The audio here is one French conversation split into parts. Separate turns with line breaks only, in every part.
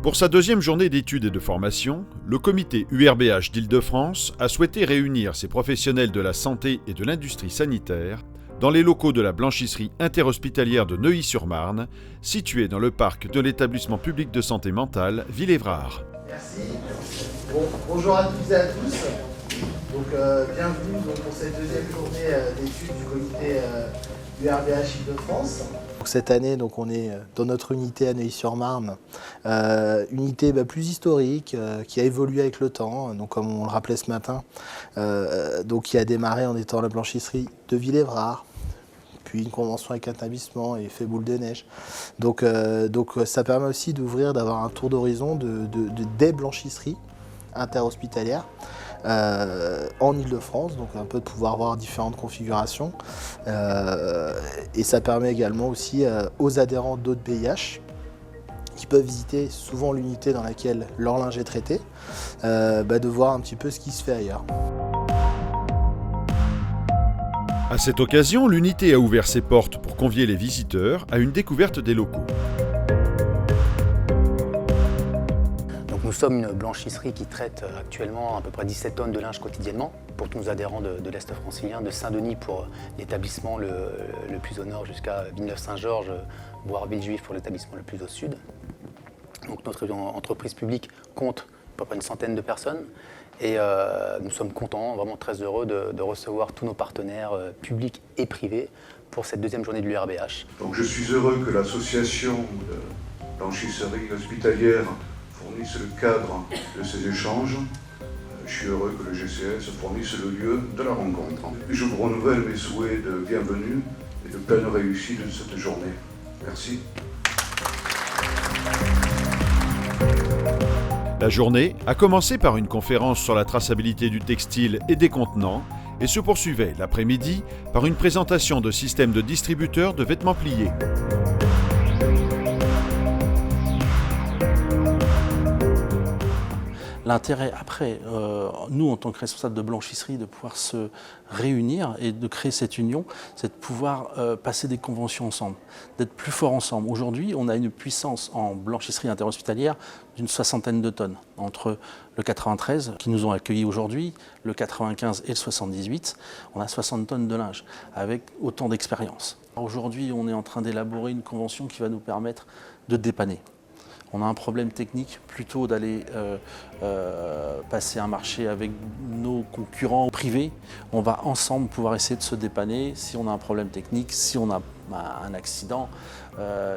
Pour sa deuxième journée d'études et de formation, le comité URBH d'Île-de-France a souhaité réunir ses professionnels de la santé et de l'industrie sanitaire dans les locaux de la blanchisserie interhospitalière de Neuilly-sur-Marne, située dans le parc de l'établissement public de santé mentale Villévrard.
Merci. Bonjour à toutes et à tous. Bienvenue pour cette deuxième journée d'études du comité URBH Île-de-France. Cette année, on est dans notre unité à Neuilly-sur-Marne, unité plus historique, qui a évolué avec le temps, comme on le rappelait ce matin, qui a démarré en étant la blanchisserie de Villévrard, puis une convention avec un établissement et fait boule de neige. Ça permet aussi d'ouvrir, d'avoir un tour d'horizon des blanchisseries interhospitalières en Île-de-France, un peu de pouvoir voir différentes configurations. Et ça permet également aussi aux adhérents d'autres BIH qui peuvent visiter souvent l'unité dans laquelle leur linge est traité, de voir un petit peu ce qui se fait ailleurs.
À cette occasion, l'unité a ouvert ses portes pour convier les visiteurs à une découverte des locaux.
Nous sommes une blanchisserie qui traite actuellement à peu près 17 tonnes de linge quotidiennement pour tous nos adhérents de l'Est francilien, de Saint-Denis pour l'établissement le plus au nord jusqu'à Villeneuve-Saint-Georges, voire Villejuif pour l'établissement le plus au sud. Donc notre entreprise publique compte à peu près une centaine de personnes et nous sommes contents, vraiment très heureux de recevoir tous nos partenaires publics et privés pour cette deuxième journée de l'URBH.
Donc je suis heureux que l'association de blanchisserie hospitalière fournisse le cadre de ces échanges. Je suis heureux que le GCS fournisse le lieu de la rencontre. Et je vous renouvelle mes souhaits de bienvenue et de pleine réussite de cette journée. Merci.
La journée a commencé par une conférence sur la traçabilité du textile et des contenants et se poursuivait l'après-midi par une présentation de systèmes de distributeurs de vêtements pliés.
L'intérêt après, nous en tant que responsables de blanchisserie, de pouvoir se réunir et de créer cette union, c'est de pouvoir passer des conventions ensemble, d'être plus forts ensemble. Aujourd'hui, on a une puissance en blanchisserie interhospitalière d'une 60aine de tonnes, entre le 93 qui nous ont accueillis aujourd'hui, le 95 et le 78, on a 60 tonnes de linge avec autant d'expérience. Aujourd'hui, on est en train d'élaborer une convention qui va nous permettre de dépanner. On a un problème technique, plutôt d'aller passer un marché avec nos concurrents privés. On va ensemble pouvoir essayer de se dépanner si on a un problème technique, si on a un accident,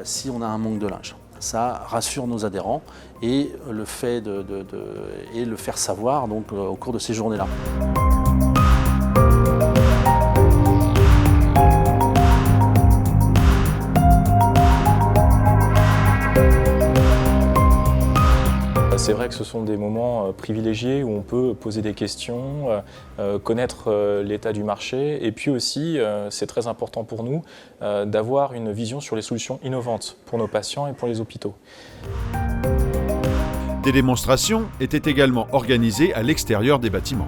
si on a un manque de linge. Ça rassure nos adhérents et le fait et le faire savoir au cours de ces journées-là.
C'est vrai que ce sont des moments privilégiés où on peut poser des questions, connaître l'état du marché et puis aussi, c'est très important pour nous, d'avoir une vision sur les solutions innovantes pour nos patients et pour les hôpitaux.
Des démonstrations étaient également organisées à l'extérieur des bâtiments.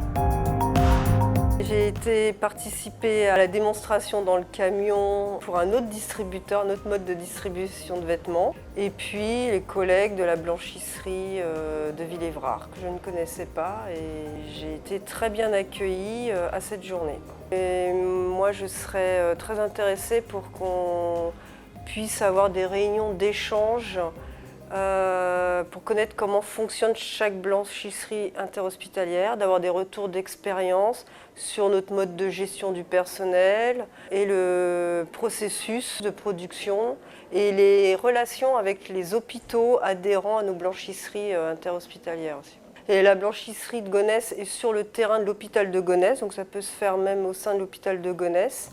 J'ai été participer à la démonstration dans le camion pour un autre distributeur, un autre mode de distribution de vêtements. Et puis les collègues de la blanchisserie de Villévrard, que je ne connaissais pas. Et j'ai été très bien accueillie à cette journée. Et moi, je serais très intéressée pour qu'on puisse avoir des réunions d'échange pour connaître comment fonctionne chaque blanchisserie interhospitalière, d'avoir des retours d'expérience sur notre mode de gestion du personnel et le processus de production et les relations avec les hôpitaux adhérents à nos blanchisseries interhospitalières aussi. Et la blanchisserie de Gonesse est sur le terrain de l'hôpital de Gonesse, donc ça peut se faire même au sein de l'hôpital de Gonesse.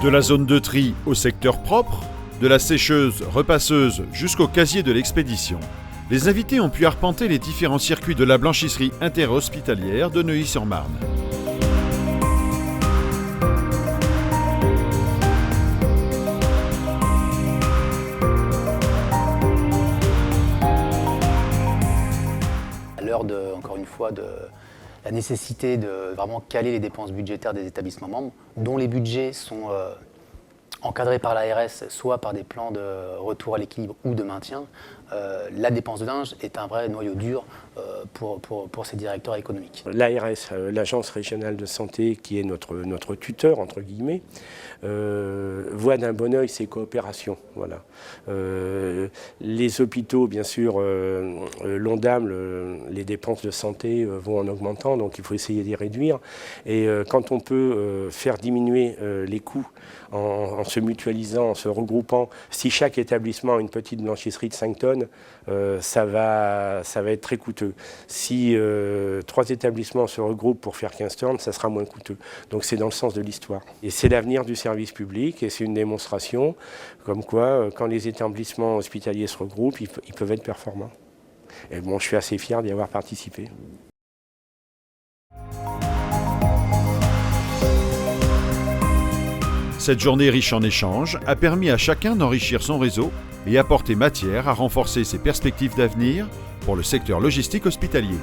De la zone de tri au secteur propre, de la sécheuse repasseuse jusqu'au casier de l'expédition, les invités ont pu arpenter les différents circuits de la blanchisserie interhospitalière de Neuilly-sur-Marne.
À l'heure encore une fois, de la nécessité de vraiment caler les dépenses budgétaires des établissements membres, dont les budgets sont encadrés par l'ARS, soit par des plans de retour à l'équilibre ou de maintien, la dépense de linge est un vrai noyau dur pour ces directeurs économiques.
L'ARS, l'Agence régionale de santé, qui est notre tuteur, entre guillemets, voit d'un bon œil ces coopérations. Voilà. Les hôpitaux, bien sûr, l'ONDAM, les dépenses de santé vont en augmentant, donc il faut essayer d'y réduire. Et quand on peut faire diminuer les coûts en se mutualisant, en se regroupant, si chaque établissement a une petite blanchisserie de 5 tonnes, ça va être très coûteux. Si 3 établissements se regroupent pour faire 15 tonnes, ça sera moins coûteux. Donc c'est dans le sens de l'histoire. Et c'est l'avenir du service public et c'est une démonstration comme quoi, quand les établissements hospitaliers se regroupent, ils peuvent être performants. Et bon, je suis assez fier d'y avoir participé.
Cette journée riche en échanges a permis à chacun d'enrichir son réseau et apporter matière à renforcer ses perspectives d'avenir pour le secteur logistique hospitalier.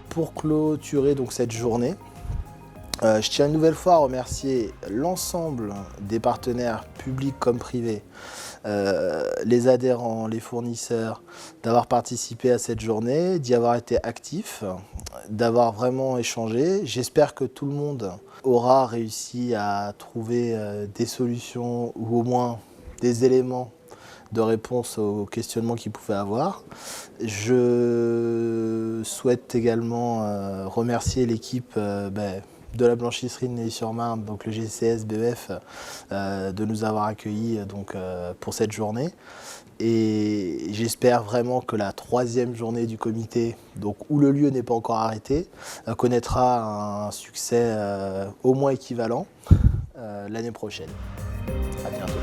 Pour clôturer donc cette journée, je tiens une nouvelle fois à remercier l'ensemble des partenaires publics comme privés, les adhérents, les fournisseurs, d'avoir participé à cette journée, d'y avoir été actifs, d'avoir vraiment échangé. J'espère que tout le monde aura réussi à trouver des solutions ou au moins des éléments de réponse aux questionnements qu'ils pouvaient avoir. Je souhaite également remercier l'équipe de la blanchisserie de Neuilly-sur-Marne, donc le GCS BEF, de nous avoir accueillis pour cette journée. Et j'espère vraiment que la 3e journée du comité, donc où le lieu n'est pas encore arrêté, connaîtra un succès au moins équivalent l'année prochaine. À bientôt.